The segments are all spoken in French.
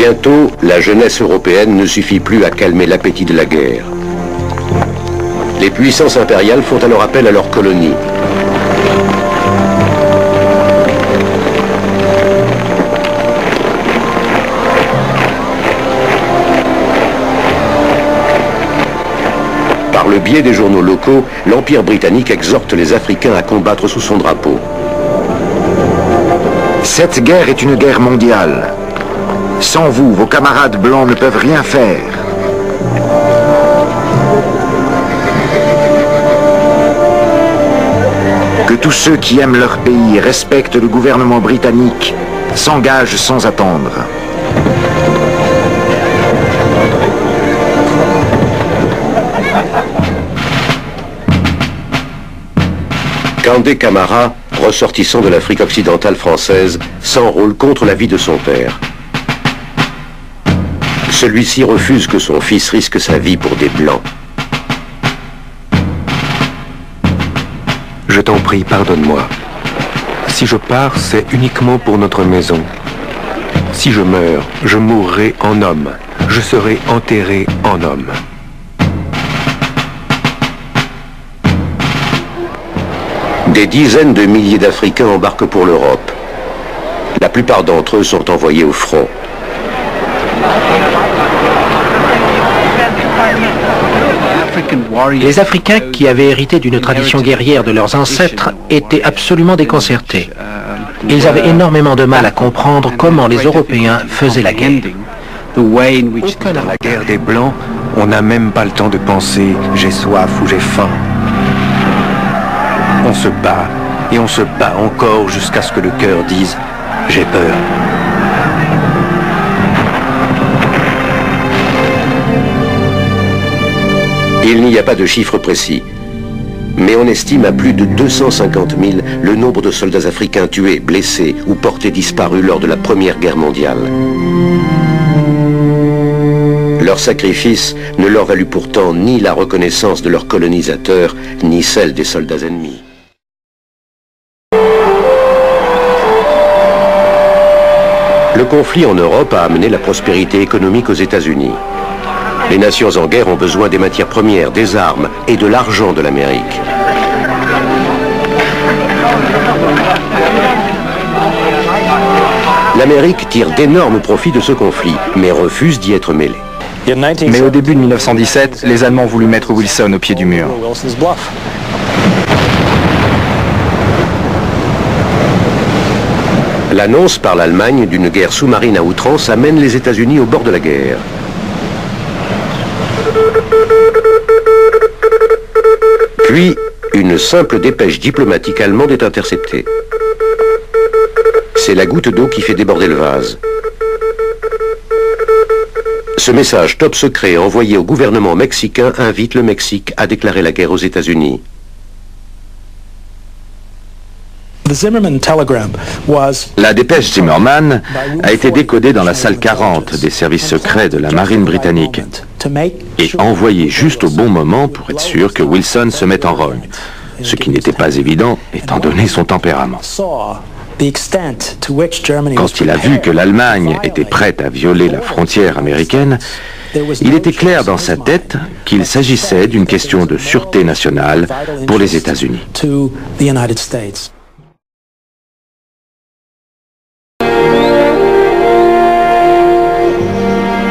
Bientôt, la jeunesse européenne ne suffit plus à calmer l'appétit de la guerre. Les puissances impériales font alors appel à leurs colonies. Par le biais des journaux locaux, l'Empire britannique exhorte les Africains à combattre sous son drapeau. Cette guerre est une guerre mondiale. Sans vous, vos camarades blancs ne peuvent rien faire. Que tous ceux qui aiment leur pays et respectent le gouvernement britannique s'engagent sans attendre. Kandé Camara, ressortissant de l'Afrique occidentale française, s'enrôle contre l'avis de son père. Celui-ci refuse que son fils risque sa vie pour des Blancs. Je t'en prie, pardonne-moi. Si je pars, c'est uniquement pour notre maison. Si je meurs, je mourrai en homme. Je serai enterré en homme. Des dizaines de milliers d'Africains embarquent pour l'Europe. La plupart d'entre eux sont envoyés au front. Les Africains qui avaient hérité d'une tradition guerrière de leurs ancêtres étaient absolument déconcertés. Ils avaient énormément de mal à comprendre comment les Européens faisaient la guerre. Aucun dans la guerre des Blancs, on n'a même pas le temps de penser « j'ai soif » ou « j'ai faim ». On se bat, et on se bat encore jusqu'à ce que le cœur dise « j'ai peur ». Il n'y a pas de chiffre précis, mais on estime à plus de 250 000 le nombre de soldats africains tués, blessés ou portés disparus lors de la Première Guerre mondiale. Leur sacrifice ne leur valut pourtant ni la reconnaissance de leurs colonisateurs, ni celle des soldats ennemis. Le conflit en Europe a amené la prospérité économique aux États-Unis. Les nations en guerre ont besoin des matières premières, des armes et de l'argent de l'Amérique. L'Amérique tire d'énormes profits de ce conflit, mais refuse d'y être mêlée. Mais au début de 1917, les Allemands ont voulu mettre Wilson au pied du mur. L'annonce par l'Allemagne d'une guerre sous-marine à outrance amène les États-Unis au bord de la guerre. Puis, une simple dépêche diplomatique allemande est interceptée. C'est la goutte d'eau qui fait déborder le vase. Ce message top secret envoyé au gouvernement mexicain invite le Mexique à déclarer la guerre aux États-Unis. La dépêche Zimmerman a été décodée dans la salle 40 des services secrets de la marine britannique et envoyée juste au bon moment pour être sûr que Wilson se mette en rogne, ce qui n'était pas évident étant donné son tempérament. Quand il a vu que l'Allemagne était prête à violer la frontière américaine, il était clair dans sa tête qu'il s'agissait d'une question de sûreté nationale pour les États-Unis.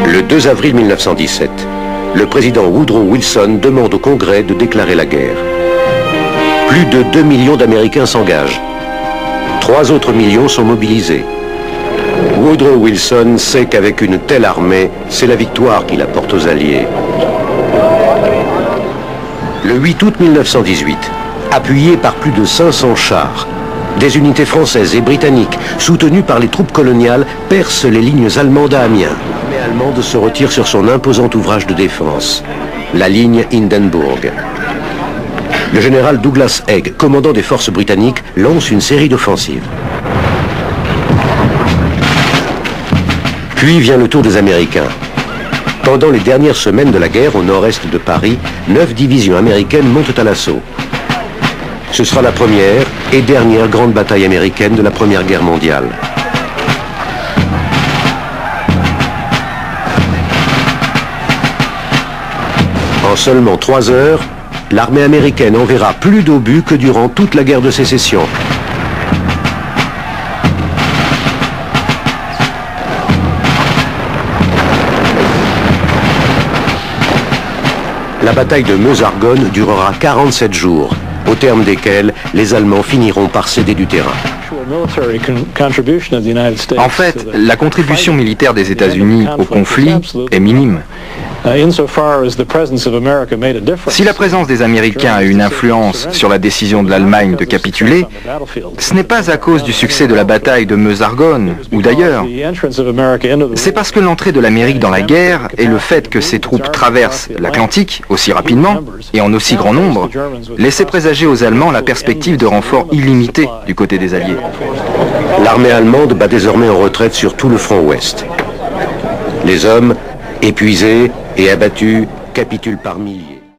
Le 2 avril 1917, le président Woodrow Wilson demande au Congrès de déclarer la guerre. Plus de 2 millions d'Américains s'engagent. 3 autres millions sont mobilisés. Woodrow Wilson sait qu'avec une telle armée, c'est la victoire qu'il apporte aux Alliés. Le 8 août 1918, appuyés par plus de 500 chars, des unités françaises et britanniques, soutenues par les troupes coloniales, percent les lignes allemandes à Amiens. L'armée allemande se retire sur son imposant ouvrage de défense, la ligne Hindenburg. Le général Douglas Haig, commandant des forces britanniques, lance une série d'offensives. Puis vient le tour des Américains. Pendant les dernières semaines de la guerre au nord-est de Paris, 9 divisions américaines montent à l'assaut. Ce sera la première et dernière grande bataille américaine de la Première Guerre mondiale. En seulement 3 heures, l'armée américaine enverra plus d'obus que durant toute la guerre de sécession. La bataille de Meuse-Argonne durera 47 jours, au terme desquels les Allemands finiront par céder du terrain. En fait, la contribution militaire des États-Unis au conflit est minime. Si la présence des Américains a eu une influence sur la décision de l'Allemagne de capituler, ce n'est pas à cause du succès de la bataille de Meuse-Argonne ou d'ailleurs. C'est parce que l'entrée de l'Amérique dans la guerre et le fait que ses troupes traversent l'Atlantique aussi rapidement et en aussi grand nombre laissaient présager aux Allemands la perspective de renforts illimités du côté des Alliés. L'armée allemande bat désormais en retraite sur tout le front ouest. Les hommes, épuisés et abattus, capitulent par milliers.